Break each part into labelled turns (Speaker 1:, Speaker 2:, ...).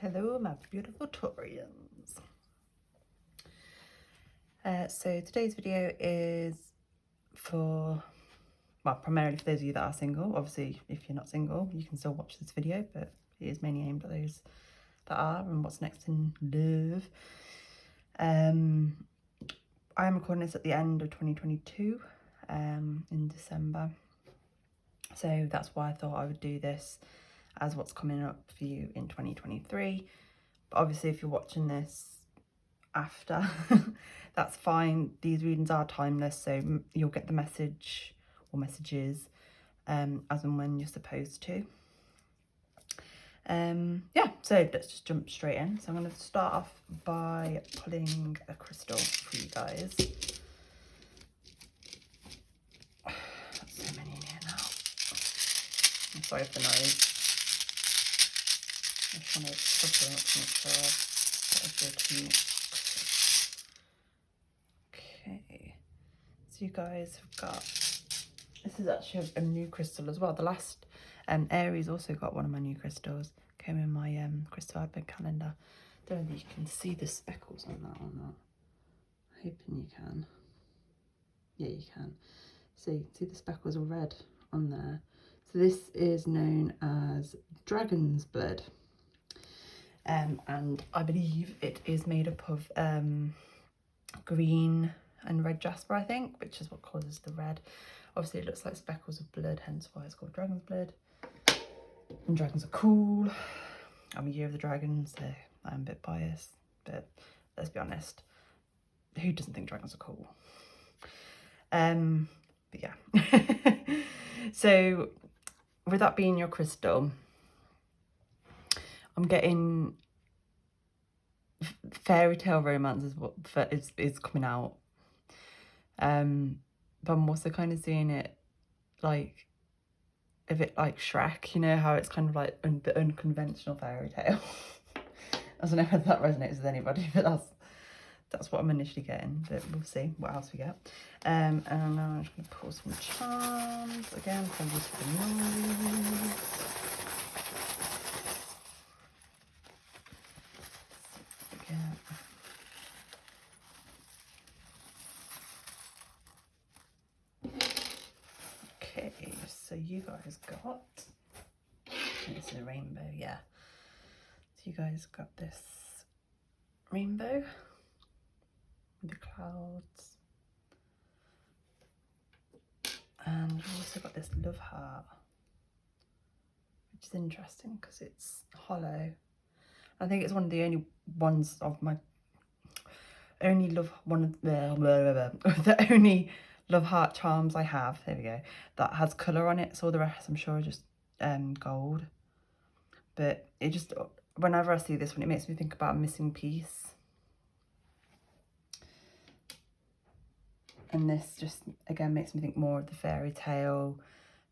Speaker 1: Hello my beautiful Taurians. So today's video is for, well, primarily for those of you that are single. Obviously if you're not single you can still watch this video, but it is mainly aimed at those that are and what's next in love. I am recording this at the end of 2022 in December, so that's why I thought I would do this as what's coming up for you in 2023. But obviously if you're watching this after, that's fine. These readings are timeless, so you'll get the message or messages as and when you're supposed to. Yeah, so let's just jump straight in. So I'm going to start off by pulling a crystal for you guys. That's so many in here now. I'm sorry for the noise. I just want to put it up to make sure I've got a good mix. Okay, so you guys have got, this is actually a new crystal as well. The last Aries also got one of my new crystals. Came in my crystal advent calendar. Don't know if you can see the speckles on that or not. Hoping you can. Yeah, you can. See the speckles are red on there. So this is known as dragon's blood. And I believe it is made up of green and red jasper, I think, which is what causes the red. Obviously it looks like speckles of blood, hence why it's called dragon's blood. And dragons are cool. I'm a year of the dragon, so I'm a bit biased, but let's be honest, who doesn't think dragons are cool? But yeah. So with that being your crystal, I'm getting fairy tale romance is what is coming out. But I'm also kind of seeing it like a bit like Shrek, you know, how it's kind of like the unconventional fairy tale. I don't know whether that resonates with anybody, but that's what I'm initially getting, but we'll see what else we get. And now I'm just going to pull some charms again from this for the noise. Again. Okay, so you guys got, this is a rainbow, yeah. So you guys got this rainbow with the clouds. And you've also got this love heart, which is interesting because it's hollow. I think it's one of the only ones of my only love the only love heart charms I have, there we go, that has colour on it. So all the rest I'm sure are just gold. But it just, whenever I see this one, it makes me think about a missing piece. And this just again makes me think more of the fairy tale,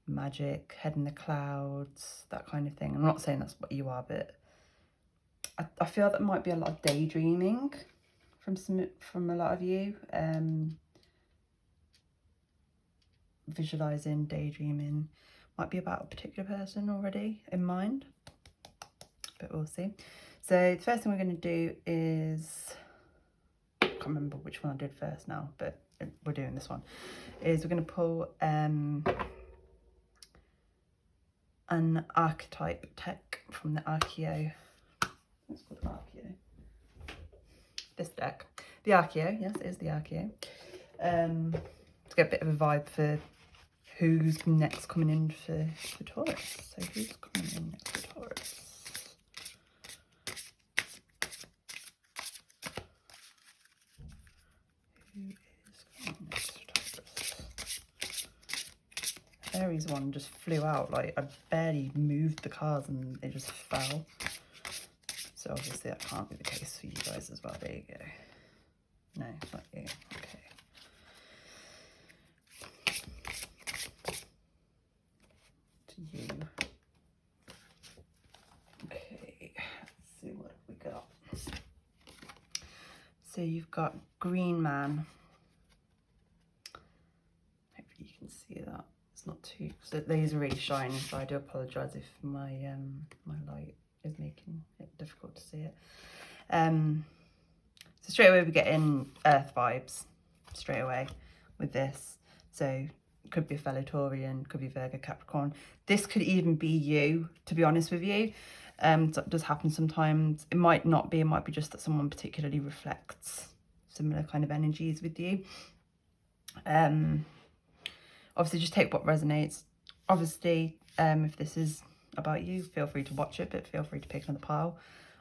Speaker 1: magic, head in the clouds, that kind of thing. I'm not saying that's what you are, but I feel that might be a lot of daydreaming from a lot of you. Visualizing, daydreaming, might be about a particular person already in mind, but we'll see. So the first thing we're going to do is, I can't remember which one I did first now, but we're doing this one, is we're going to pull an archetype deck from the Archeo. It's called Archeo. This deck, the Archeo, yes, it is the Archeo. To get a bit of a vibe for who's next coming in for Taurus. So who's coming in next for Taurus? Who is coming next for Taurus? Aries one just flew out, like I barely moved the cards and it just fell. So obviously that can't be the case for you guys as well. There you go. No, it's not you. Okay. You. Okay, let's see what we got. So you've got Green Man. Hopefully you can see that. It's not too, so these are really shiny, so I do apologise if my my light is making it difficult to see it. So straight away we're getting earth vibes straight away with this. So could be a fellow Taurian, could be Virgo, Capricorn. This could even be you, to be honest with you. That does happen sometimes. It might not be, it might be just that someone particularly reflects similar kind of energies with you. Obviously just take what resonates. Obviously, if this is about you, feel free to watch it, but feel free to pick another pile.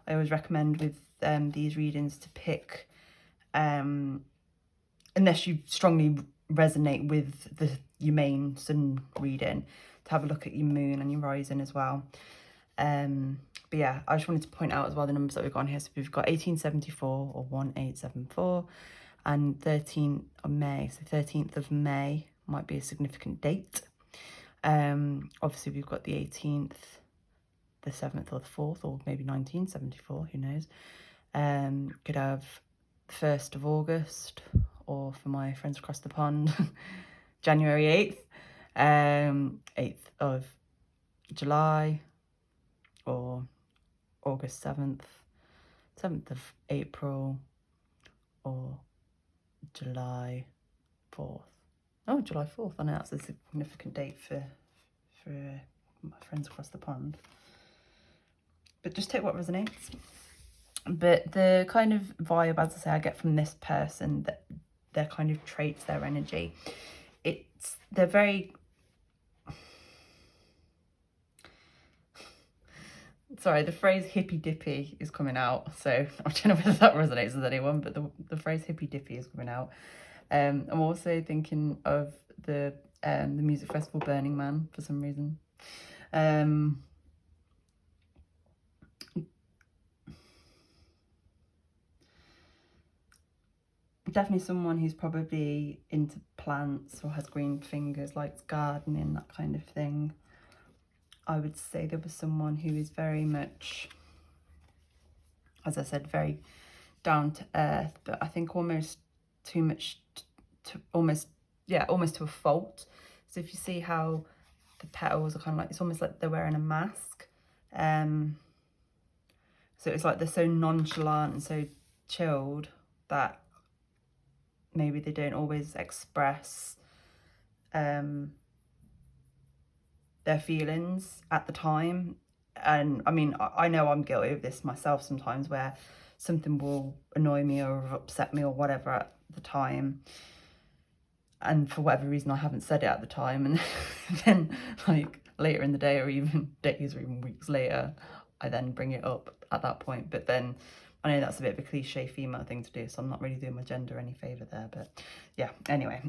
Speaker 1: I always recommend with these readings to pick, unless you strongly resonate with your main sun reading, to have a look at your moon and your rising as well. But yeah, I just wanted to point out as well the numbers that we've got on here. So we've got 1874 or 1874 and 13th of May. So 13th of May might be a significant date. Obviously we've got the 18th, the 7th or the 4th, or maybe 1974, who knows. Could have the 1st of August, or for my friends across the pond, January 8th, 8th of July, or August 7th, 7th of April, or July 4th. Oh, July 4th. I know that's a significant date for my friends across the pond. But just take what resonates. But the kind of vibe, as I say, I get from this person, that their kind of traits, their energy, they're very... Sorry, the phrase hippy dippy is coming out, so I don't know whether that resonates with anyone, but the phrase hippy dippy is coming out. I'm also thinking of the music festival Burning Man for some reason. Definitely someone who's probably into plants or has green fingers, likes gardening, that kind of thing. I would say there was someone who is very much, as I said, very down to earth, but I think almost too much, almost to a fault. So if you see how the petals are kind of like, it's almost like they're wearing a mask. So it's like they're so nonchalant and so chilled that maybe they don't always express their feelings at the time. And I mean, I know I'm guilty of this myself sometimes, where something will annoy me or upset me or whatever at the time, and for whatever reason I haven't said it at the time, and then like later in the day or even days or even weeks later I then bring it up at that point. But then I know that's a bit of a cliche female thing to do, so I'm not really doing my gender any favour there, but yeah, anyway.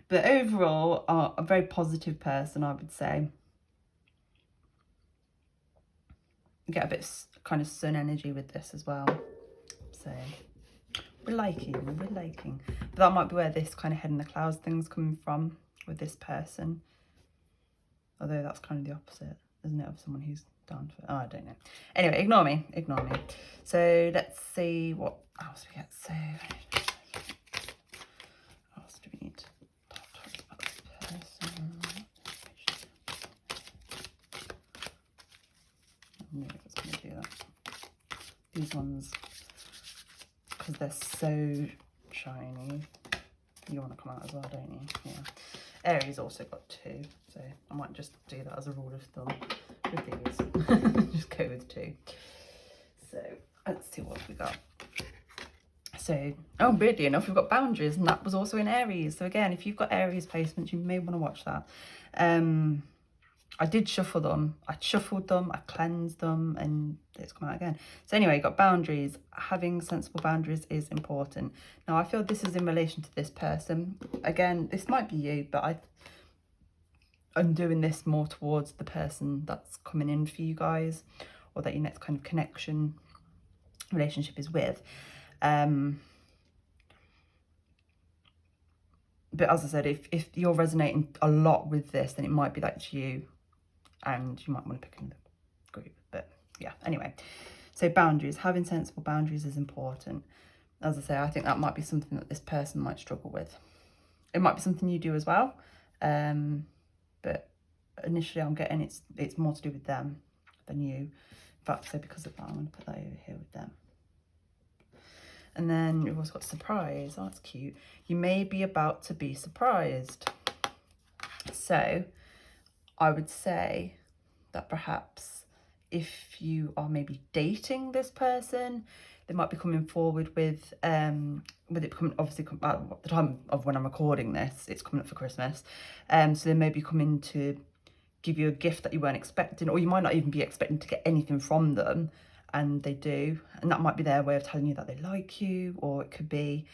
Speaker 1: But overall, a very positive person, I would say. Get a bit kind of sun energy with this as well. So we're liking. But that might be where this kind of head in the clouds thing's coming from with this person. Although that's kind of the opposite, isn't it, of someone who's down for... Oh, I don't know. Anyway, ignore me. So let's see what else we get. So what else do we need to talk about this person? I knew it was going to do that. These ones, because they're so shiny, you want to come out as well, don't you? Yeah. Aries also got 2, so I might just do that as a rule of thumb with these. Just go with 2. So let's see what we got. So, oh, weirdly enough, we've got boundaries, and that was also in Aries. So again, if you've got Aries placements, you may want to watch that. I did shuffle them. I shuffled them, I cleansed them, and it's come out again. So anyway, got boundaries. Having sensible boundaries is important. Now, I feel this is in relation to this person. Again, this might be you, but I'm doing this more towards the person that's coming in for you guys, or that your next kind of connection, relationship is with. But as I said, if you're resonating a lot with this, then it might be that's you, and you might want to pick another group. But yeah, anyway, so boundaries, having sensible boundaries is important. As I say, I think that might be something that this person might struggle with. It might be something you do as well, but initially I'm getting it's more to do with them than you. fact, so because of that, I'm going to put that over here with them. And then we've also got surprise. Oh, that's cute. You may be about to be surprised. So I would say that perhaps if you are maybe dating this person, they might be coming forward with it coming, obviously at the time of when I'm recording this, it's coming up for Christmas. So they may be coming to give you a gift that you weren't expecting, or you might not even be expecting to get anything from them, and they do, and that might be their way of telling you that they like you, or it could be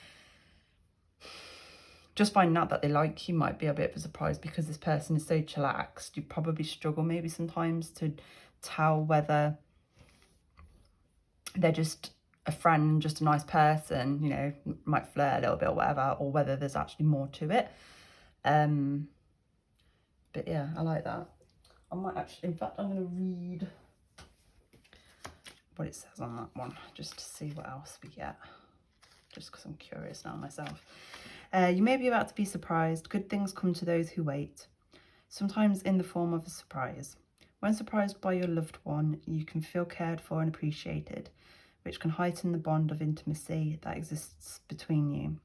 Speaker 1: just finding out that they like you might be a bit of a surprise, because this person is so chillaxed. You probably struggle maybe sometimes to tell whether they're just a friend, just a nice person, you know, might flirt a little bit or whatever, or whether there's actually more to it. But yeah, I like that. I might actually, in fact, I'm going to read what it says on that one, just to see what else we get, just because I'm curious now myself. You may be about to be surprised. Good things come to those who wait, sometimes in the form of a surprise. When surprised by your loved one, you can feel cared for and appreciated, which can heighten the bond of intimacy that exists between you.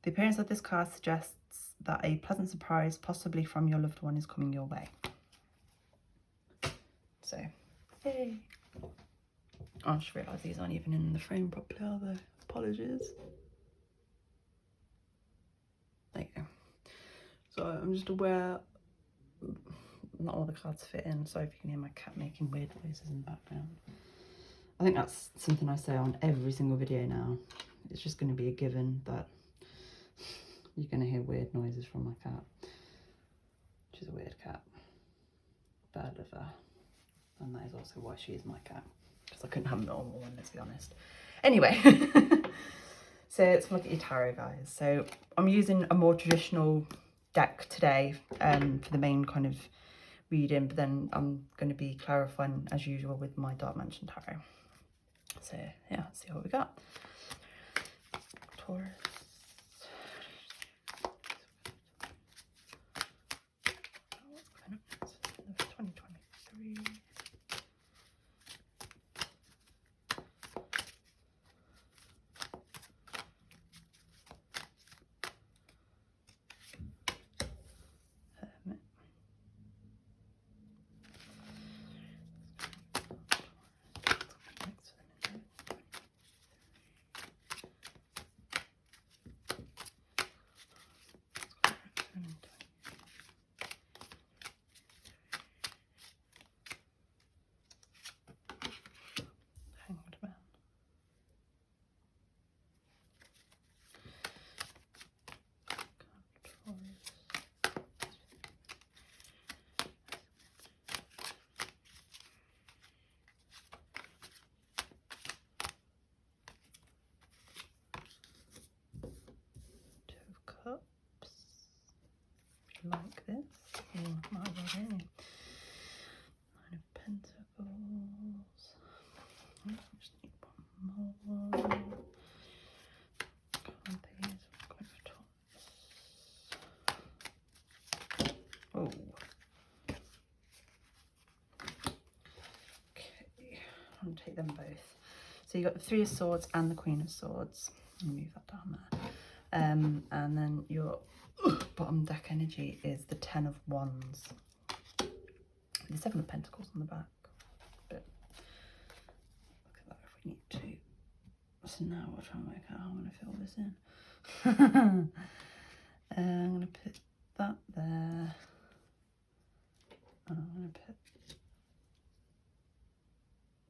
Speaker 1: The appearance of this card suggests that a pleasant surprise, possibly from your loved one, is coming your way. So, yay. I just realised these aren't even in the frame properly, are they? Apologies. There you go. So I'm just aware not all the cards fit in. Sorry if you can hear my cat making weird noises in the background. I think that's something I say on every single video now. It's just going to be a given that you're going to hear weird noises from my cat. She's a weird cat. But I love her. And that is also why she is my cat. Because I couldn't have a normal one, let's be honest. Anyway. So let's look at your tarot, guys. So I'm using a more traditional deck today for the main kind of reading, but then I'm going to be clarifying as usual with my Dark Mansion Tarot. So yeah, let's see what we got. Taurus. What's coming up next? 2023. Cups, like this. Oh, my God, Nine of Pentacles. I just need one more. Can't these quite tops. Oh. Okay, I'll take them both. So you got the Three of Swords and the Queen of Swords. I'll move that down there. And then your bottom deck energy is the Ten of Wands. The Seven of Pentacles on the back. But look at that if we need to. So now we'll try and work out how I'm going to fill this in. I'm going to put that there. And I'm going to put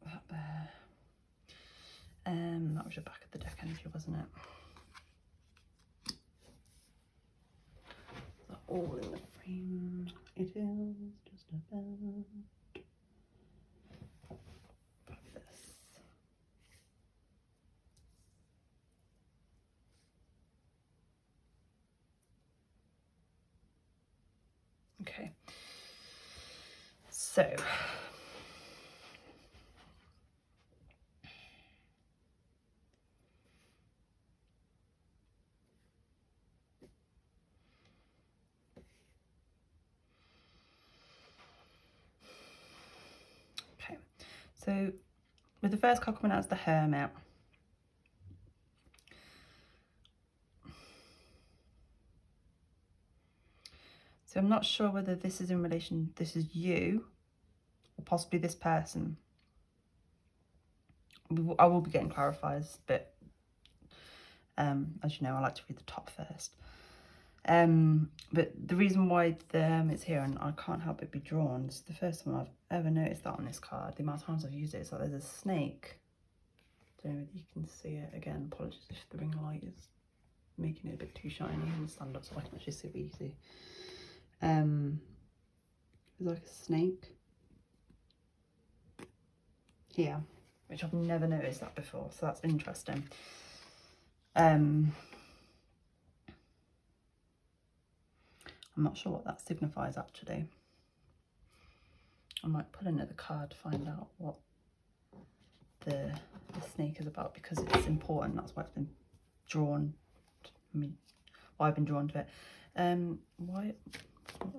Speaker 1: that there. That was your back of the deck energy, wasn't it? All in the frame. It is just about fabulous. Okay. So So the first card coming out is the Hermit. So I'm not sure whether this is in relation, this is you, or possibly this person. I will be getting clarifiers, but as you know, I like to read the top first. But the reason why the Hermit's here, and I can't help but be drawn, it's the first time I've ever noticed that on this card. The amount of times I've used it, it's like there's a snake. Don't know whether you can see it. Again, apologies if the ring light is making it a bit too shiny. I'm going to stand up so I can actually see what you see. There's like a snake here, which I've never noticed that before, so that's interesting. I'm not sure what that signifies actually. I might put another card to find out what the snake is about, because it's important. That's why it's been drawn. Why I've been drawn to it.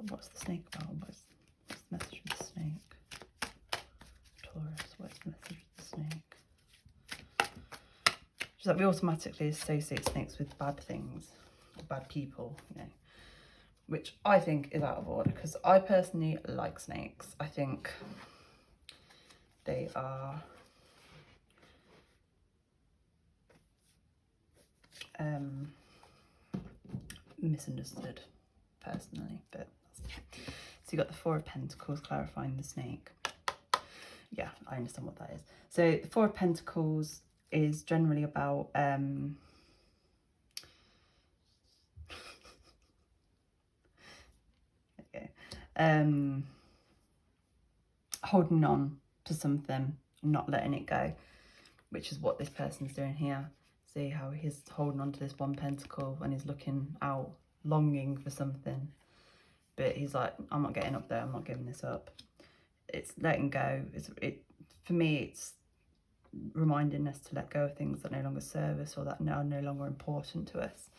Speaker 1: What's the snake about? What's the message of the snake? Taurus, what's the message of the snake? Just that we automatically associate snakes with bad things, or bad people, you know, which I think is out of order, because I personally like snakes. I think they are misunderstood personally, but so you got the Four of Pentacles clarifying the snake. Yeah, I understand what that is. So the Four of Pentacles is generally about holding on to something, not letting it go, which is what this person's doing here. See how he's holding on to this one pentacle and he's looking out, longing for something, but he's like, I'm not getting up there, I'm not giving this up. It's letting go. For me, it's reminding us to let go of things that no longer serve us or that are no longer important to us.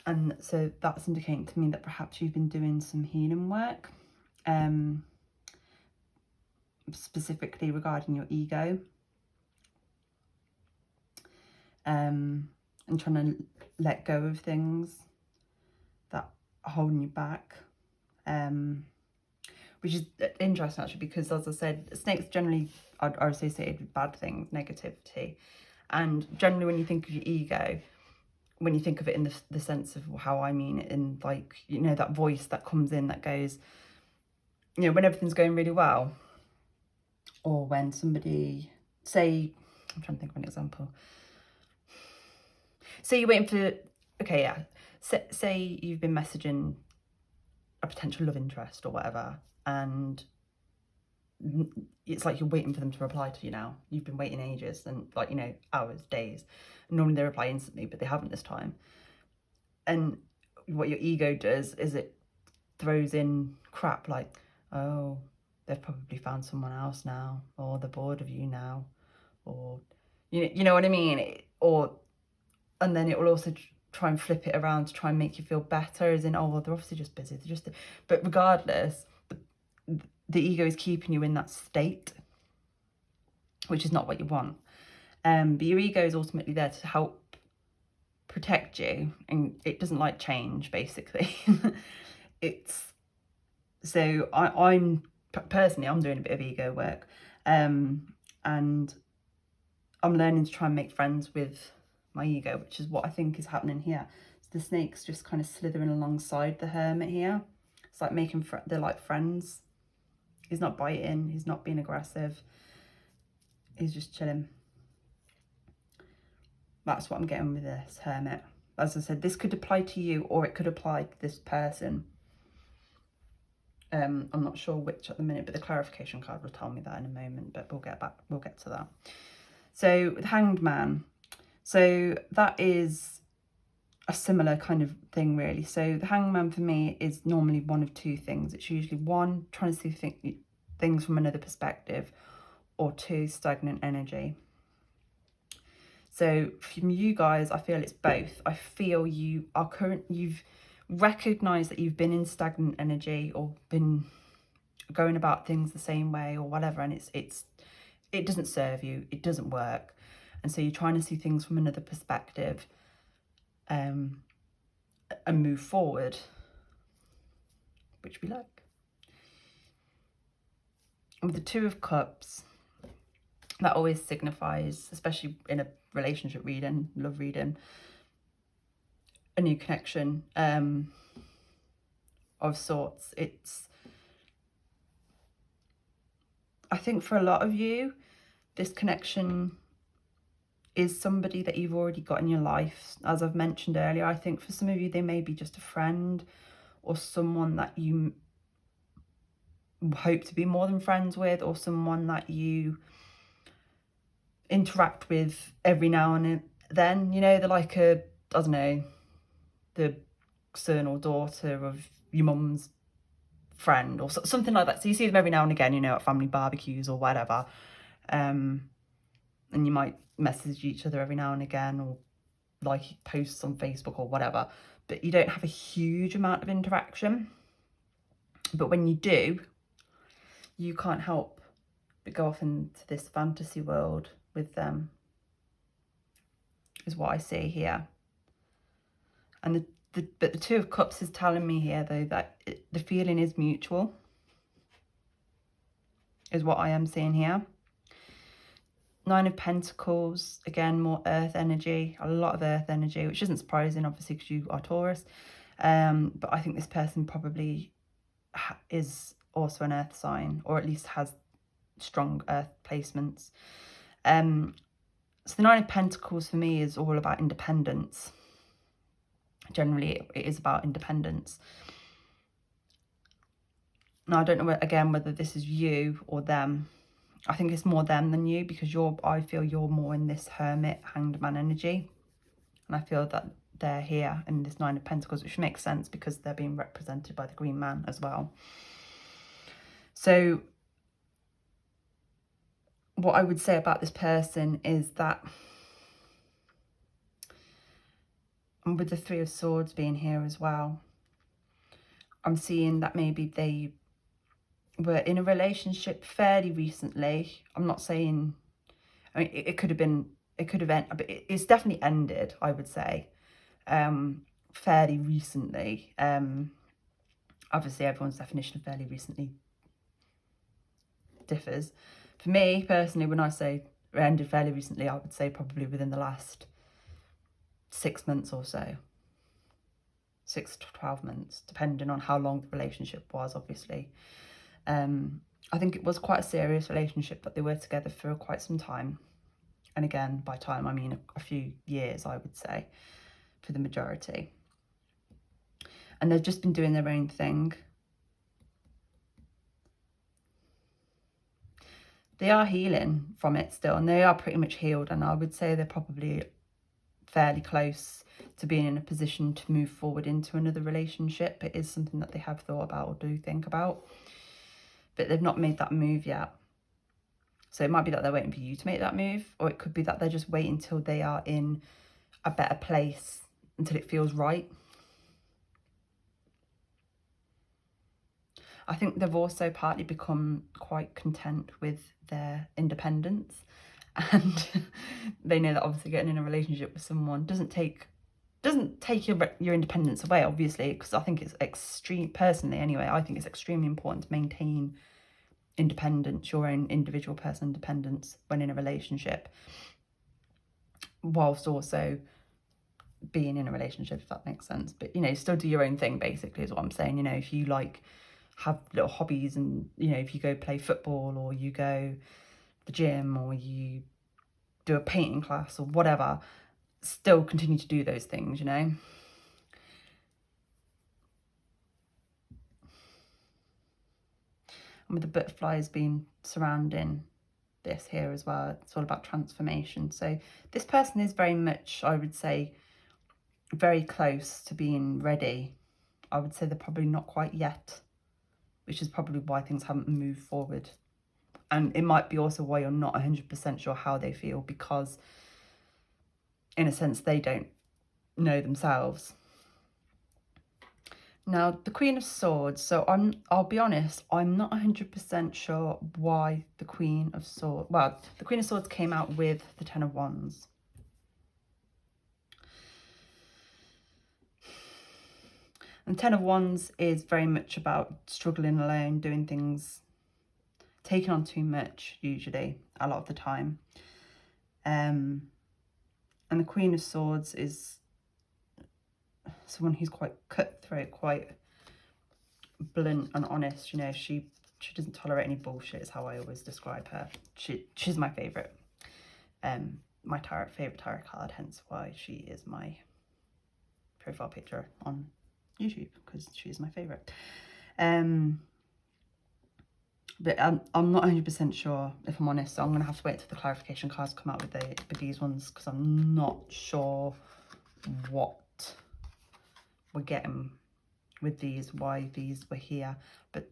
Speaker 1: And so that's indicating to me that perhaps you've been doing some healing work, specifically regarding your ego, and trying to let go of things that are holding you back, which is interesting actually, because as I said, snakes generally are associated with bad things, negativity, and generally when you think of your ego, when you think of it in the sense of how I mean it, in like, you know, that voice that comes in that goes, you know, when everything's going really well, or when somebody, say, I'm trying to think of an example. Say you're waiting for, okay, yeah, say you've been messaging a potential love interest or whatever, and it's like you're waiting for them to reply to you now. You've been waiting ages, and like, you know, hours, days. Normally they reply instantly, but they haven't this time. And what your ego does is it throws in crap like, oh, they've probably found someone else now, or they're bored of you now, or you know what I mean? And then it will also try and flip it around to try and make you feel better, as in, oh, well, they're obviously just busy. But regardless, the ego is keeping you in that state, which is not what you want. But your ego is ultimately there to help protect you, and it doesn't like change, basically. So I'm personally, I'm doing a bit of ego work, and I'm learning to try and make friends with my ego, which is what I think is happening here. So the snake's just kind of slithering alongside the Hermit here. It's like making they're like friends. He's not biting, he's not being aggressive, he's just chilling. That's what I'm getting with this Hermit. As I said, this could apply to you, or it could apply to this person. I'm not sure which at the minute, but the clarification card will tell me that in a moment, but we'll get to that. So the Hanged Man. So that is a similar kind of thing, really. So the Hanged Man for me is normally one of two things. It's usually one, trying to see things from another perspective, or two, stagnant energy. So from you guys, I feel it's both. I feel you've recognized that you've been in stagnant energy, or been going about things the same way or whatever, and it's it doesn't serve you, it doesn't work. And so you're trying to see things from another perspective and move forward, which we like. And with the Two of Cups, that always signifies, especially in a relationship reading, love reading, a new connection of sorts. It's, I think for a lot of you, this connection is somebody that you've already got in your life. As I've mentioned earlier, I think for some of you, they may be just a friend or someone that you hope to be more than friends with, or someone that you interact with every now and then. You know, they're like a, I don't know, the son or daughter of your mum's friend or something like that. So you see them every now and again, you know, at family barbecues or whatever. And you might message each other every now and again, or like posts on Facebook or whatever, but you don't have a huge amount of interaction. But when you do, you can't help but go off into this fantasy world with them, is what I see here. And but the Two of Cups is telling me here, though, that the feeling is mutual, is what I am seeing here. Nine of Pentacles, again, more earth energy, a lot of earth energy, which isn't surprising, obviously, because you are Taurus. But I think this person probably is also an earth sign, or at least has strong earth placements. So the Nine of Pentacles for me is all about independence. Generally, it is about independence. Now, I don't know, again, whether this is you or them. I think it's more them than you, because I feel you're more in this Hermit, Hanged Man energy. And I feel that they're here in this Nine of Pentacles, which makes sense because they're being represented by the Green Man as well. So what I would say about this person is that, and with the Three of Swords being here as well, I'm seeing that maybe they were in a relationship fairly recently. I'm not saying, I mean, it could have been, it could have ended, but it's definitely ended, I would say, fairly recently. Obviously, everyone's definition of fairly recently differs. For me, personally, when I say it ended fairly recently, I would say probably within the last 6 months or so. 6 to 12 months, depending on how long the relationship was, obviously. I think it was quite a serious relationship, but they were together for quite some time. And again, by time, I mean a few years, I would say, for the majority. And they've just been doing their own thing. They are healing from it still, and they are pretty much healed. And I would say they're probably fairly close to being in a position to move forward into another relationship. It is something that they have thought about or do think about, but they've not made that move yet. So it might be that they're waiting for you to make that move, or it could be that they're just waiting until they are in a better place, until it feels right. I think they've also partly become quite content with their independence, and they know that obviously getting in a relationship with someone doesn't take your independence away, obviously, because I think it's personally anyway, I think it's extremely important to maintain independence, your own individual personal independence when in a relationship, whilst also being in a relationship, if that makes sense. But, you know, still do your own thing, basically, is what I'm saying. You know, if you like have little hobbies, and, you know, if you go play football, or you go to the gym, or you do a painting class or whatever, still continue to do those things, you know. And with the butterflies being surrounding this here as well, it's all about transformation. So this person is very much, I would say, very close to being ready. I would say they're probably not quite yet, which is probably why things haven't moved forward. And it might be also why you're not 100% sure how they feel, because in a sense they don't know themselves. Now, the Queen of Swords. So I'll be honest, I'm not 100% sure why the Queen of Swords... Well, the Queen of Swords came out with the Ten of Wands. And Ten of Wands is very much about struggling alone, doing things, taking on too much, usually, a lot of the time. And the Queen of Swords is someone who's quite cutthroat, quite blunt and honest. You know, she doesn't tolerate any bullshit, is how I always describe her. She's my favourite. My favourite tarot card, hence why she is my profile picture on YouTube, because she is my favourite. But I'm not 100% sure, if I'm honest, so I'm going to have to wait until the clarification cards come out with these ones, because I'm not sure what we're getting with these, why these were here. But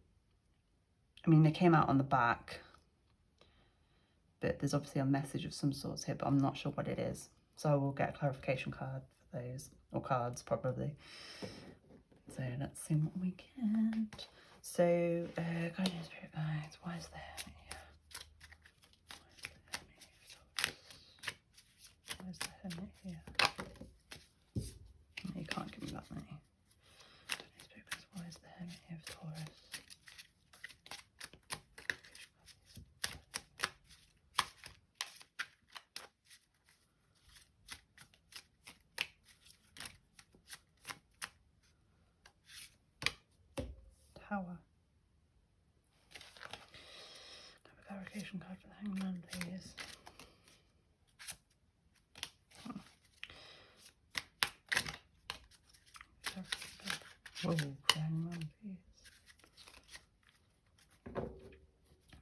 Speaker 1: I mean, they came out on the back, but there's obviously a message of some sorts here, but I'm not sure what it is. So we'll get a clarification card for those, or cards probably. So let's see what we get. So, guidance spirit guides, why is there here? Why is the Hermit here? No, you can't give me that many. Guidance spirit guides, why is the Hermit here for Taurus? Tower. Have a clarification card for the Hangman, please. Whoa, Hangman, please.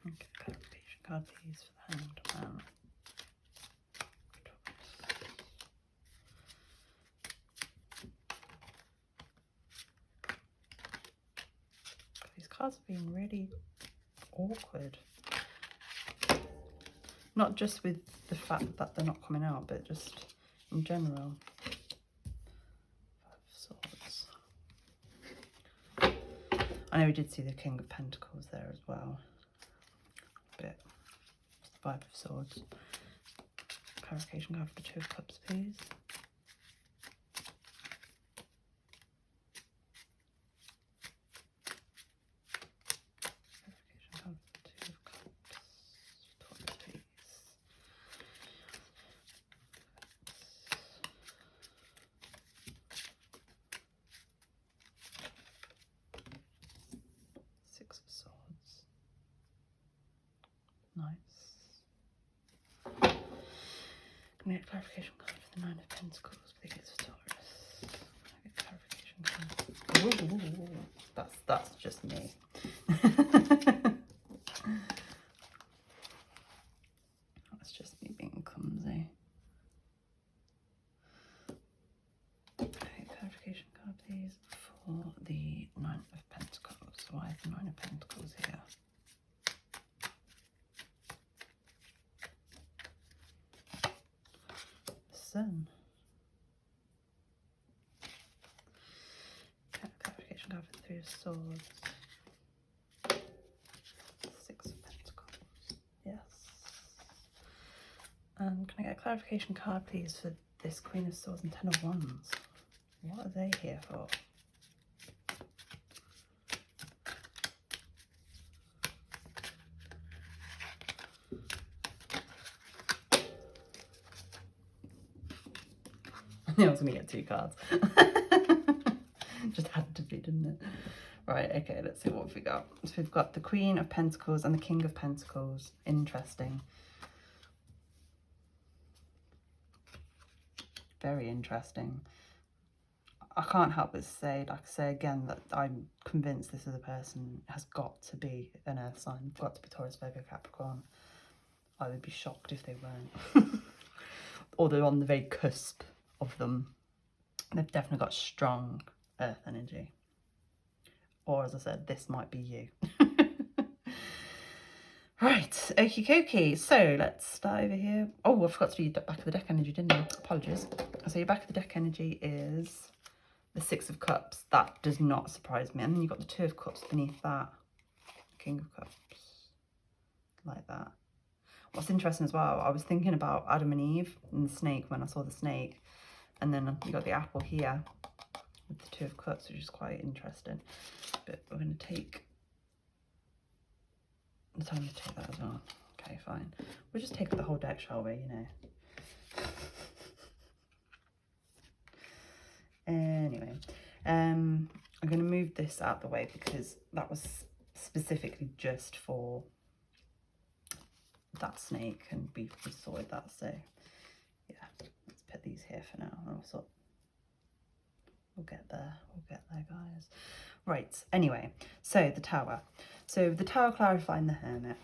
Speaker 1: Okay, clarification card, please, for the Hanged Man. These cards have been really awkward. Not just with the fact that they're not coming out, but just in general. Five of Swords. I know we did see the King of Pentacles there as well. But Five of Swords. Clarification card for the Two of Cups, please. Nice. Can I get clarification card for the Nine of Pentacles, please, for Taurus? Can I get clarification card? Ooh, that's just me. That's just me being clumsy. Okay, clarification card, please, for the Nine of Pentacles. Why is the Nine of Pentacles here? Sun. Clarification card for the Three of Swords. Six of Pentacles. Yes. Can I get a clarification card, please, for this Queen of Swords and Ten of Wands? What are they here for? I knew I was going to get two cards. Just had to be, didn't it? Right, okay, let's see what we got. So we've got the Queen of Pentacles and the King of Pentacles. Interesting. Very interesting. I can't help but say, like I say again, that I'm convinced this is a person has got to be an earth sign, got to be Taurus, Virgo, Capricorn. I would be shocked if they weren't. Or they're on the very cusp of them. They've definitely got strong earth energy. Or as I said, this might be you. Right, okie dokie. So let's start over here. Oh, I forgot to do your back of the deck energy, didn't I? Apologies. So your back of the deck energy is the Six of Cups, that does not surprise me. And then you've got the Two of Cups beneath that, King of Cups, like that. What's interesting as well, I was thinking about Adam and Eve and the snake when I saw the snake. And then you got the apple here with the Two of Cups, which is quite interesting. But we're going to take the time to take that as well. Okay, fine. We'll just take the whole deck, shall we, you know. Anyway, I'm going to move this out the way because that was specifically just for that snake, and we sorted that. So yeah, let's put these here for now. And also, we'll get there, guys. Right, anyway, so the Tower. So the Tower clarifying the Hermit.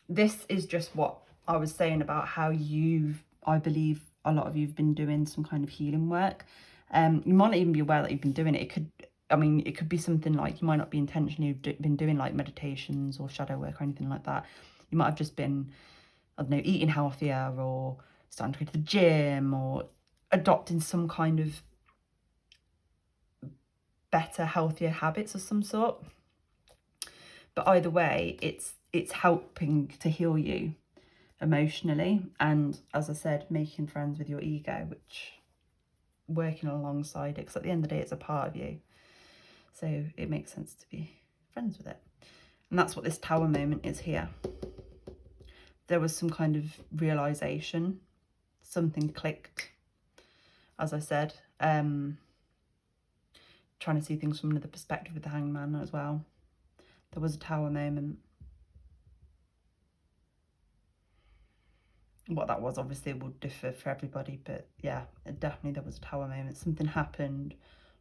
Speaker 1: This is just what I was saying about how I believe a lot of you have been doing some kind of healing work. You might not even be aware that you've been doing it. It could be something like you might not be intentionally been doing like meditations or shadow work or anything like that. You might have just been, I don't know, eating healthier or starting to go to the gym or adopting some kind of better, healthier habits of some sort. But either way, it's helping to heal you emotionally, and as I said, making friends with your ego, which working alongside it, because at the end of the day it's a part of you, so it makes sense to be friends with it. And that's what this Tower moment is here. There was some kind of realization, something clicked, as I said, trying to see things from another perspective with the Hangman as well. There was a Tower moment. What that was obviously would differ for everybody, but yeah, definitely there was a Tower moment. Something happened,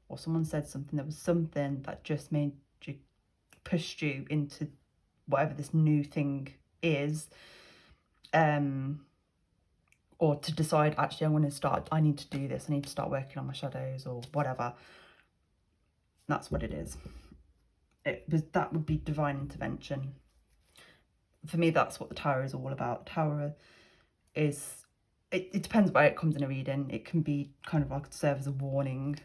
Speaker 1: or someone said something. There was something that just made you, pushed you into whatever this new thing is, or to decide, actually, I need to do this. I need to start working on my shadows or whatever. That's what it is. That would be divine intervention. For me, that's what the Tower is all about. Tower is, it depends where it comes in a reading. It can be kind of like serve as a warning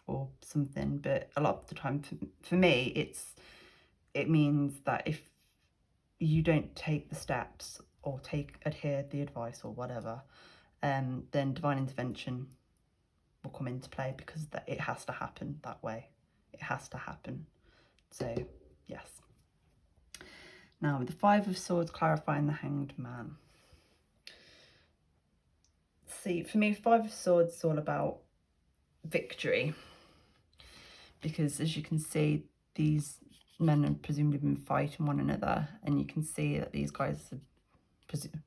Speaker 1: or something, but a lot of the time for me it means that if you don't take the steps or adhere the advice or whatever, then divine intervention will come into play, because it has to happen that way. It has to happen. So yes. Now with the Five of Swords clarifying the Hanged Man. See, for me, Five of Swords is all about victory, because as you can see, these men have presumably been fighting one another, and you can see that these guys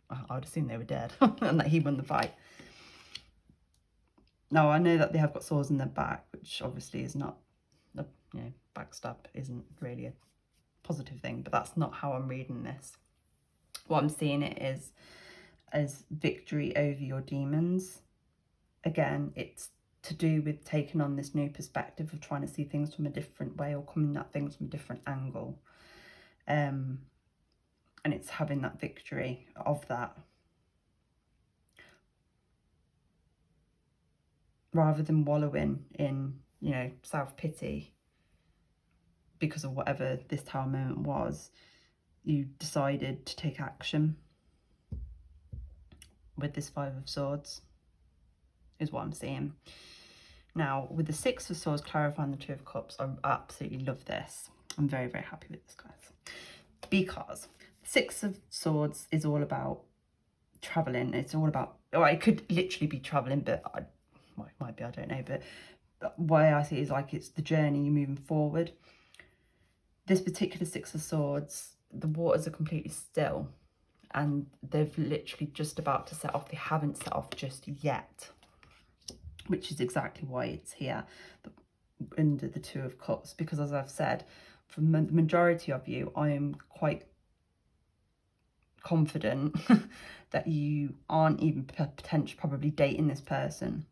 Speaker 1: I would assume they were dead and that he won the fight. Now I know that they have got swords in their back, which obviously is not, backstab isn't really a positive thing, but that's not how I'm reading this. What I'm seeing it is as victory over your demons. Again, it's to do with taking on this new perspective of trying to see things from a different way, or coming at things from a different angle, and it's having that victory of that, rather than wallowing in, self-pity because of whatever this Tower moment was. You decided to take action with this Five of Swords, is what I'm seeing. Now, with the Six of Swords clarifying the Two of Cups, I absolutely love this. I'm very, very happy with this, guys. Because Six of Swords is all about travelling. It's all about, or it could literally be travelling, but might be, I don't know. But the way I see it is like it's the journey, you're moving forward. This particular Six of Swords, the waters are completely still, and they've literally just about to set off. They haven't set off just yet, which is exactly why it's here under the Two of Cups, because as I've said, for the majority of you, I am quite confident that you aren't even potentially probably dating this person.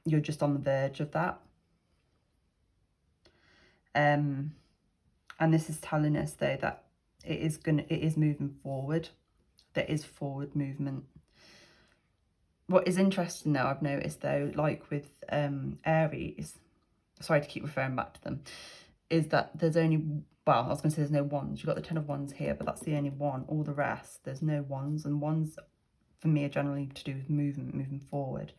Speaker 1: You're just on the verge of that. And this is telling us though that it is moving forward. There is forward movement. What is interesting though, I've noticed though, like with Aries, sorry to keep referring back to them, is that there's only, well, I was going to say there's no wands. You've got the 10 of wands here, but that's the only one. All the rest, there's no wands. And wands, for me, are generally to do with movement, moving forward.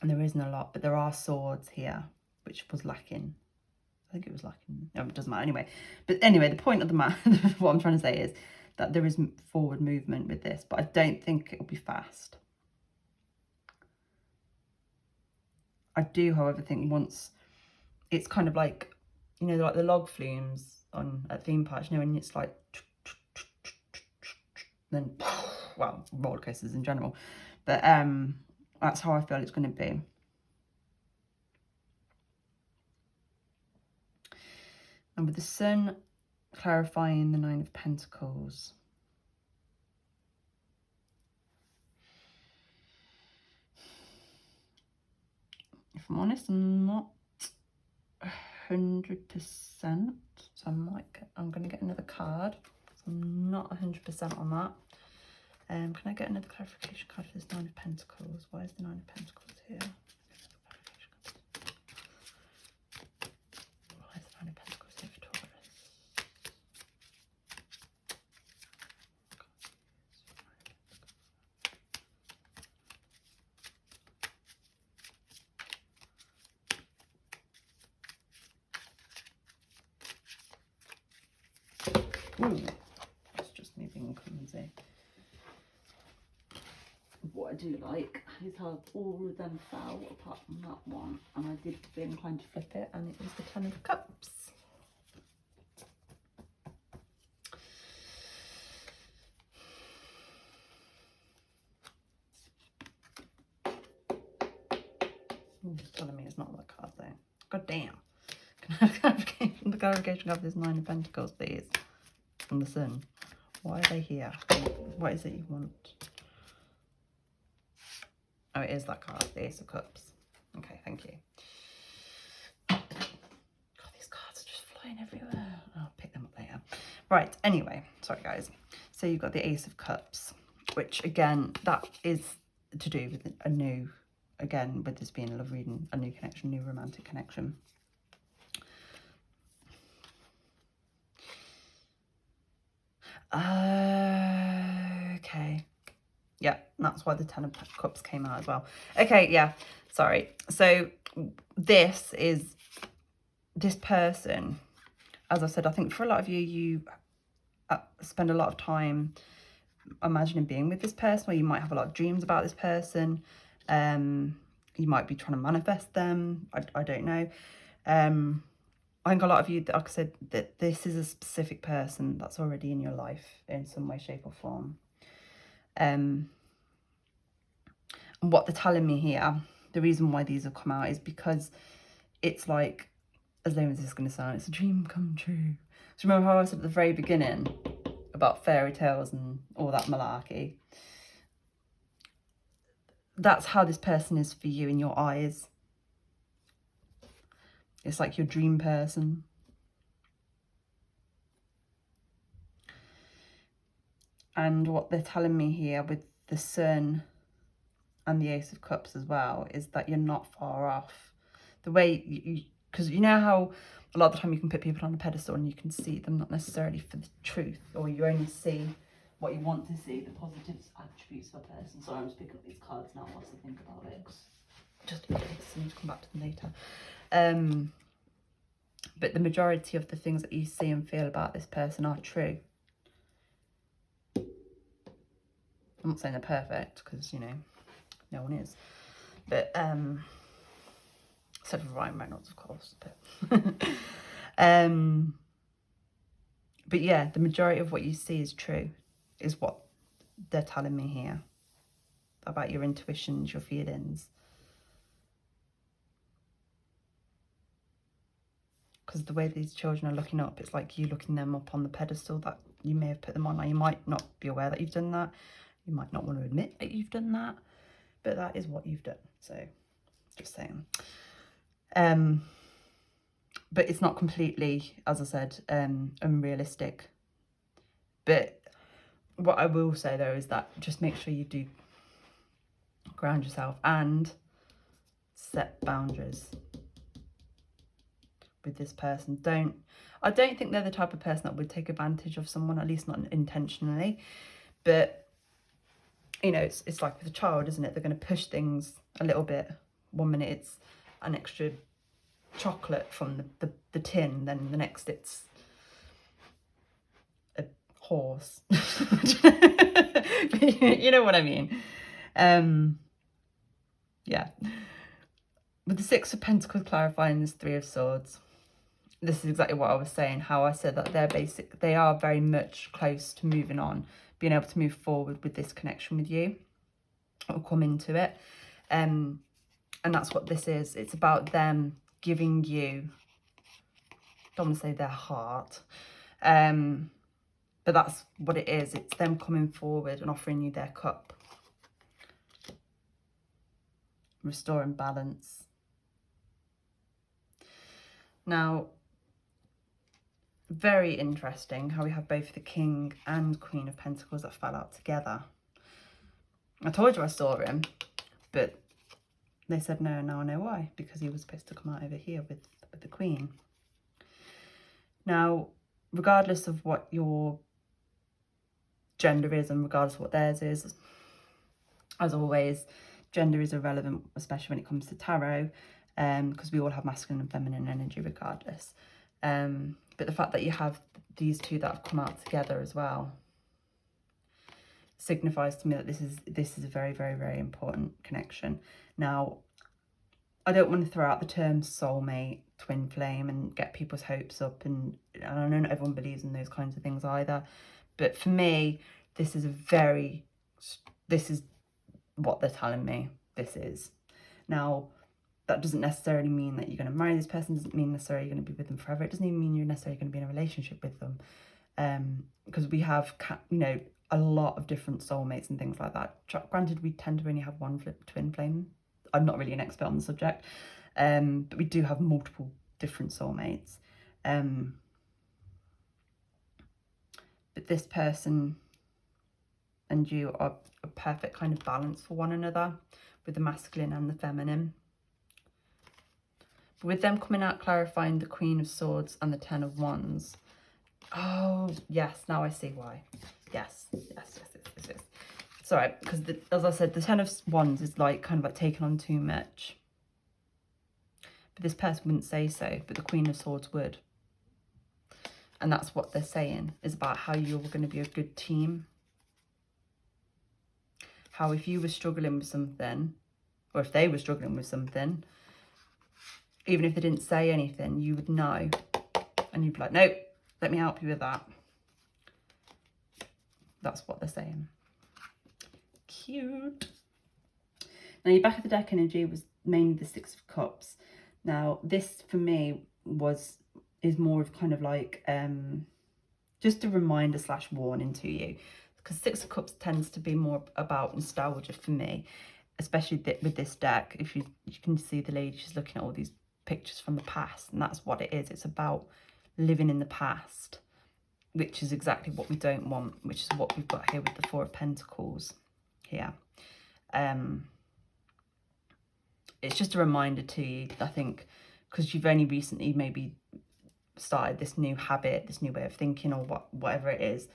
Speaker 1: And there isn't a lot, but there are swords here, which was lacking. I think it was lacking. No, it doesn't matter anyway. But anyway, the point of the matter, what I'm trying to say is that there is forward movement with this, but I don't think it'll be fast. I do, however, think once it's kind of like, you know, like the log flumes at theme parks, you know, and it's like, then, well, roller coasters in general. But that's how I feel it's going to be. And with the Sun clarifying the 9 of Pentacles. If I'm honest, I'm not 100%. So I'm going to get another card. So I'm not 100% on that. Can I get another clarification card for this 9 of Pentacles? Why is the 9 of Pentacles here? Why is the 9 of Pentacles here for Taurus? Ooh, that's just me being clumsy. What I do like is how all of them fell apart from that one, and I did feel inclined to flip it, and it was the 10 of Cups. It's telling me it's not that card though. God damn. Can I have the clarification of this 9 of Pentacles, please? And the Sun. Why are they here? What is it you want? Oh, it is that card, the Ace of Cups. Okay, thank you. God, these cards are just flying everywhere. I'll pick them up later. Right, anyway, sorry guys. So you've got the Ace of Cups, which again, that is to do with a new, again, with this being a love reading, a new connection, new romantic connection. Okay. Yeah, that's why the 10 of Cups came out as well. Okay, yeah, sorry. So this person, as I said, I think for a lot of you, you spend a lot of time imagining being with this person, or you might have a lot of dreams about this person. You might be trying to manifest them. I don't know. I think a lot of you, like I said, that this is a specific person that's already in your life in some way, shape or form. And what they're telling me here, the reason why these have come out is because it's like, as lame as this is going to sound, it's a dream come true. So remember how I said at the very beginning about fairy tales and all that malarkey? That's how this person is for you in your eyes. It's like your dream person. And what they're telling me here with the Sun and the Ace of Cups as well is that you're not far off. The way because you know how a lot of the time you can put people on a pedestal and you can see them not necessarily for the truth, or you only see what you want to see, the positive attributes of a person. Sorry, I'm just picking up these cards now whilst I think about it, just in case I need to come back to them later. But the majority of the things that you see and feel about this person are true. I'm not saying they're perfect, because, you know, no one is. But, except for Ryan Reynolds, of course. But yeah, the majority of what you see is true, is what they're telling me here about your intuitions, your feelings. Because the way these children are looking up, it's like you looking them up on the pedestal that you may have put them on. Now, you might not be aware that you've done that. You might not want to admit that you've done that. But that is what you've done. So, just saying. But it's not completely, as I said, unrealistic. But what I will say, though, is that just make sure you do Ground yourself and set boundaries with this person. I don't think they're the type of person that would take advantage of someone, at least not intentionally. But, you know, it's like with a child, isn't it? They're going to push things a little bit. 1 minute it's an extra chocolate from the tin, then the next it's a horse. You know what I mean? Yeah. With the Six of Pentacles clarifying this Three of Swords, this is exactly what I was saying, how I said that they are very much close to moving on, being able to move forward with this connection with you, or come into it. And that's what this is. It's about them giving you, don't want to say their heart, but that's what it is. It's them coming forward and offering you their cup. Restoring balance. Now, very interesting how we have both the King and Queen of Pentacles that fell out together. I told you I saw him, but they said no, and now I know why. Because he was supposed to come out over here with the Queen. Now, regardless of what your gender is and regardless of what theirs is, as always, gender is irrelevant, especially when it comes to tarot, because we all have masculine and feminine energy regardless. But the fact that you have these two that have come out together as well signifies to me that this is a very, very, very important connection. Now, I don't want to throw out the term soulmate, twin flame, and get people's hopes up, and I know not everyone believes in those kinds of things either. But for me, this is what they're telling me this is. Now, that doesn't necessarily mean that you're going to marry this person, doesn't mean necessarily you're going to be with them forever. It doesn't even mean you're necessarily going to be in a relationship with them. Because we have, you know, a lot of different soulmates and things like that. Granted, we tend to only have one twin flame. I'm not really an expert on the subject, but we do have multiple different soulmates. But this person and you are a perfect kind of balance for one another, with the masculine and the feminine. But with them coming out clarifying the Queen of Swords and the Ten of Wands. Oh, yes, now I see why. Yes. Sorry, because as I said, the Ten of Wands is like kind of like taking on too much. But this person wouldn't say so, but the Queen of Swords would. And that's what they're saying, is about how you're going to be a good team. How if you were struggling with something, or if they were struggling with something, even if they didn't say anything, you would know. And you'd be like, nope, let me help you with that. That's what they're saying. Cute. Now, your back of the deck energy was mainly the Six of Cups. Now, this for me is more of kind of like just a reminder / warning to you. Because Six of Cups tends to be more about nostalgia for me, especially with this deck. If you can see the lady, she's looking at all these pictures from the past, and that's what it is. It's about living in the past, which is exactly what we don't want, which is what we've got here with the Four of Pentacles here. It's just a reminder to you, I think, because you've only recently maybe started this new habit, this new way of thinking, or whatever it is.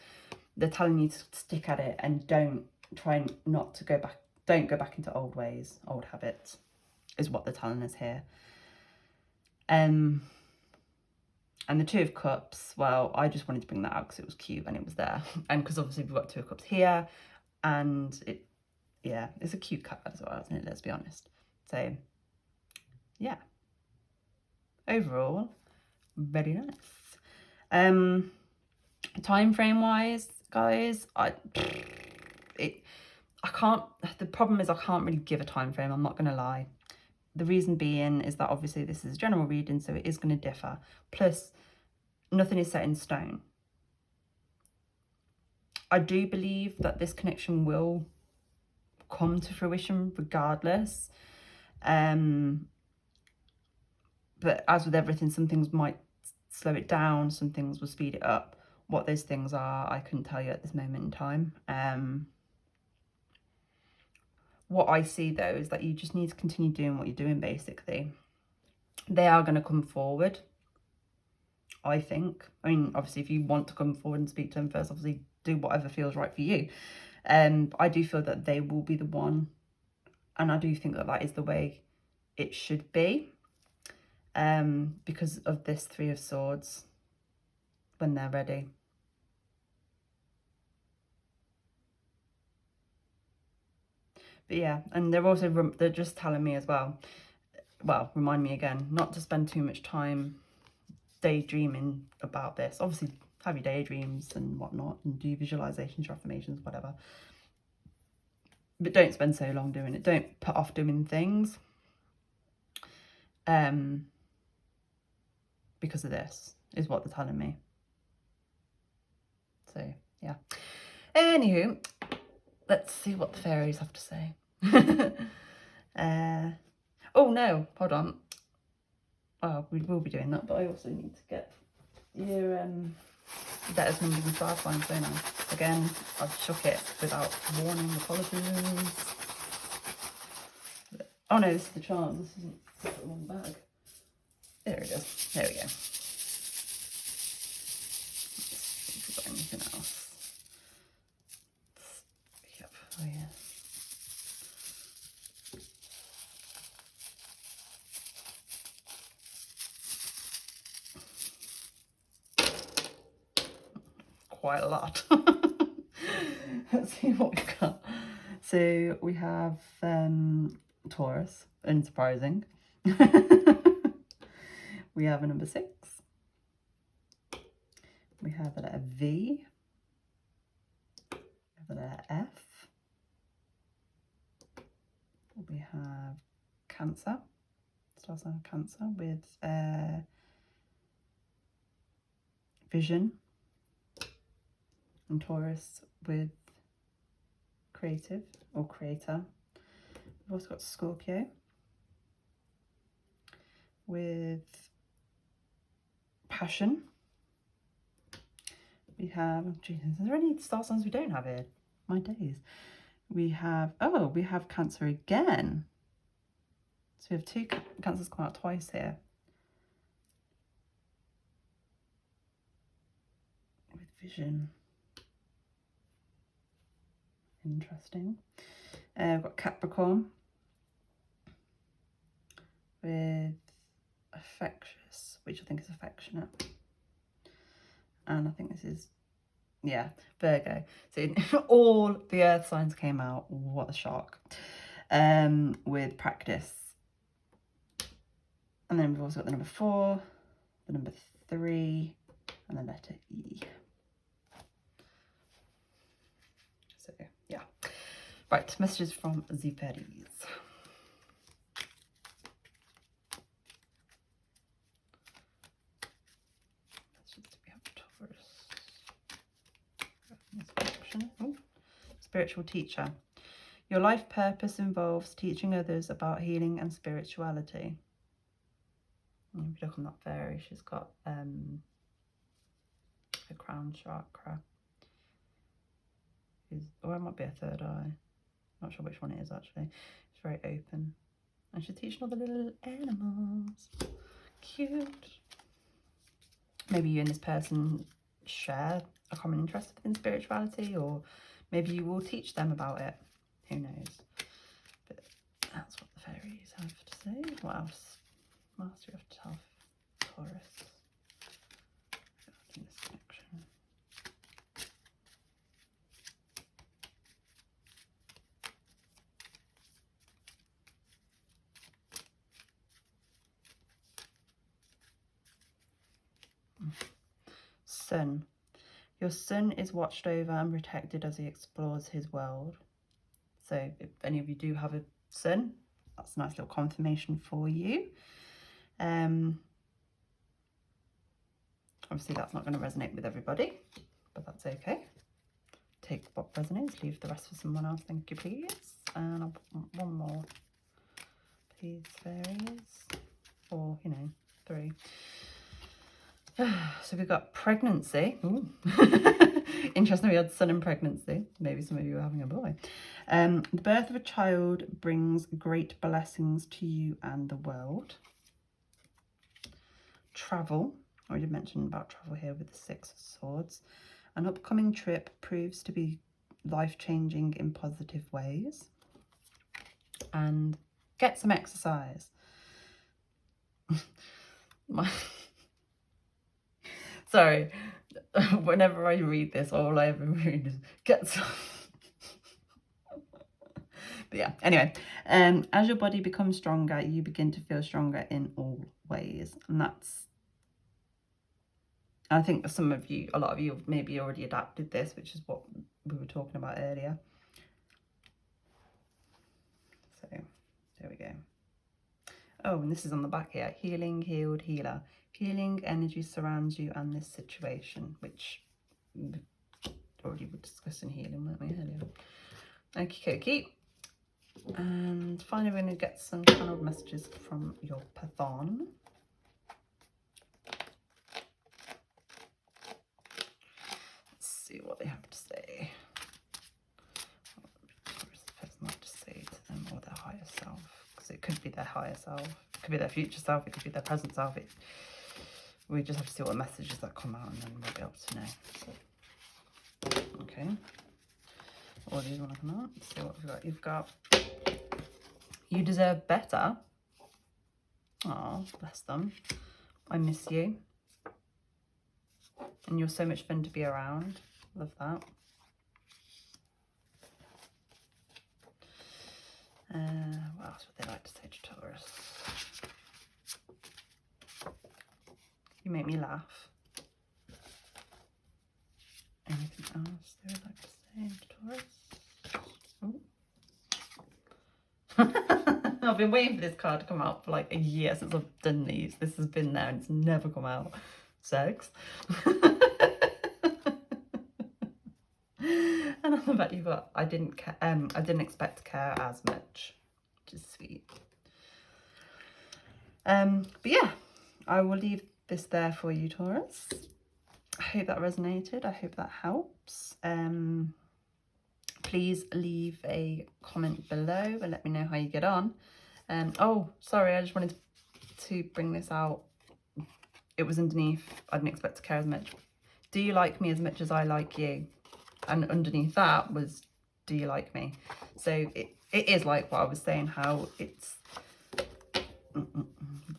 Speaker 1: They're telling you to stick at it and don't go back into old ways, old habits, is what they're telling us here. And the Two of Cups, well, I just wanted to bring that out because it was cute and it was there. And because obviously we've got Two of Cups here, and it's a cute card as well, isn't it? Let's be honest. So, yeah. Overall, very nice. Time frame wise, guys, I can't. The problem is I can't really give a time frame. I'm not going to lie. The reason being is that obviously this is a general reading, so it is going to differ. Plus, nothing is set in stone. I do believe that this connection will come to fruition regardless. But as with everything, some things might slow it down, some things will speed it up. What those things are, I couldn't tell you at this moment in time. what I see though is that you just need to continue doing what you're doing, basically. They are going to come forward, I think. I mean, obviously, if you want to come forward and speak to them first, obviously do whatever feels right for you. I do feel that they will be the one, and I do think that that is the way it should be, because of this Three of Swords when they're ready. But yeah, and they're just telling me as well, remind me again, not to spend too much time daydreaming about this. Obviously, have your daydreams and whatnot, and do visualizations, your affirmations, whatever. But don't spend so long doing it. Don't put off doing things because of this, is what they're telling me. So, yeah. Anywho, let's see what the fairies have to say. Oh, no, hold on. Oh, we will be doing that, but I also need to get your letters, numbers and star signs, don't I? Again, I've shook it without warning. Apologies. Oh no, this is the charms. This isn't the wrong bag. There it is. There we go. Let's see if we've got anything else. Yep. Oh yeah. Quite a lot. Let's see what we've got. So we have Taurus, unsurprising. We have a number 6. We have the letter V. We have the letter F. We have Cancer, star sign of Cancer, with Vision, and Taurus with Creative or Creator. We've also got Scorpio with Passion. We have, Jesus, is there any star signs we don't have here? My days. We have, oh, we have Cancer again. So we have 2 Cancers come out twice here. With Vision. Interesting. We've got Capricorn with Affectious, which I think is affectionate. And I think this is, yeah, Virgo. So all the earth signs came out. What a shock. With Practice. And then we've also got the number 4, the number 3, and the letter E. So, yeah. Right, messages from the fairies. Oh, spiritual teacher. Your life purpose involves teaching others about healing and spirituality. If you look on that fairy, she's got a crown chakra. Or it might be a third eye. Not sure which one it is actually. It's very open. And she's teaching all the little animals. Cute. Maybe you and this person share a common interest in spirituality, or maybe you will teach them about it. Who knows? But that's what the fairies have to say. What else? What else do we have to tell Taurus in this section? Sun. Your sun is watched over and protected as he explores his world. So if any of you do have a sun, that's a nice little confirmation for you. Obviously that's not going to resonate with everybody, but that's okay. Take what resonates, leave the rest for someone else, thank you please. And I'll put one more, please, fairies, or, you know, 3. So we've got pregnancy. Ooh. Interesting, we had Sun in pregnancy. Maybe some of you are having a boy. The birth of a child brings great blessings to you and the world. Travel. I already mentioned about travel here with the Six of Swords. An upcoming trip proves to be life-changing in positive ways. And get some exercise. Sorry, whenever I read this, all I ever read is get some. But yeah, anyway, as your body becomes stronger, you begin to feel stronger in all ways. And that's, I think some of you, a lot of you maybe already adapted this, which is what we were talking about earlier. So there we go. Oh, and this is on the back here. Healing, healed, healer. Healing energy surrounds you and this situation, which we already were discussing healing, weren't we, earlier? Okie dokie. And finally, we're going to get some channeled messages from your Python. Let's see what they have to say. What does the person have to say to them or their higher self? Because it could be their higher self, it could be their future self, it could be their present self. We just have to see what messages that come out and then we'll be able to know. So, okay. All these want to come out. Let's see what we've got. You've got, you deserve better. Oh, bless them. I miss you. And you're so much fun to be around. Love that. What else would they like to say to Taurus? You make me laugh. Anything else they would like to say to Taurus? I've been waiting for this card to come out for like a year since I've done these. This has been there and it's never come out. Sex. And on the back you've got, I didn't expect to care as much, which is sweet. But yeah, I will leave this there for you, Taurus. I hope that resonated. I hope that helps. Please leave a comment below and let me know how you get on. Oh, sorry, I just wanted to bring this out. It was underneath, I didn't expect to care as much. Do you like me as much as I like you? And underneath that was, do you like me? So it is like what I was saying, how it's,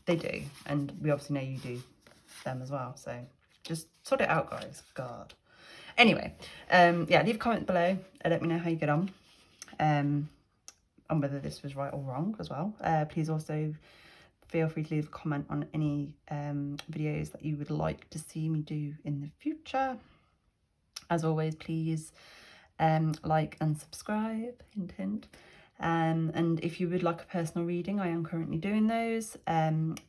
Speaker 1: they do. And we obviously know you do them as well. So just sort it out, guys. God. Anyway, yeah, leave a comment below and let me know how you get on. And whether this was right or wrong as well. Please also feel free to leave a comment on any videos that you would like to see me do in the future. As always, please like and subscribe, hint hint. And if you would like a personal reading, I am currently doing those.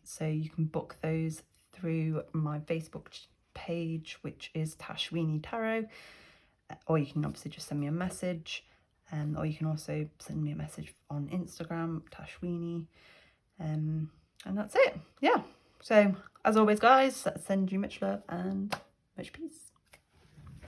Speaker 1: So you can book those through my Facebook page, which is Tashweenie Tarot, or you can obviously just send me a message, or you can also send me a message on Instagram, Tashweenie, and that's it. Yeah, so as always, guys, send you much love and much peace.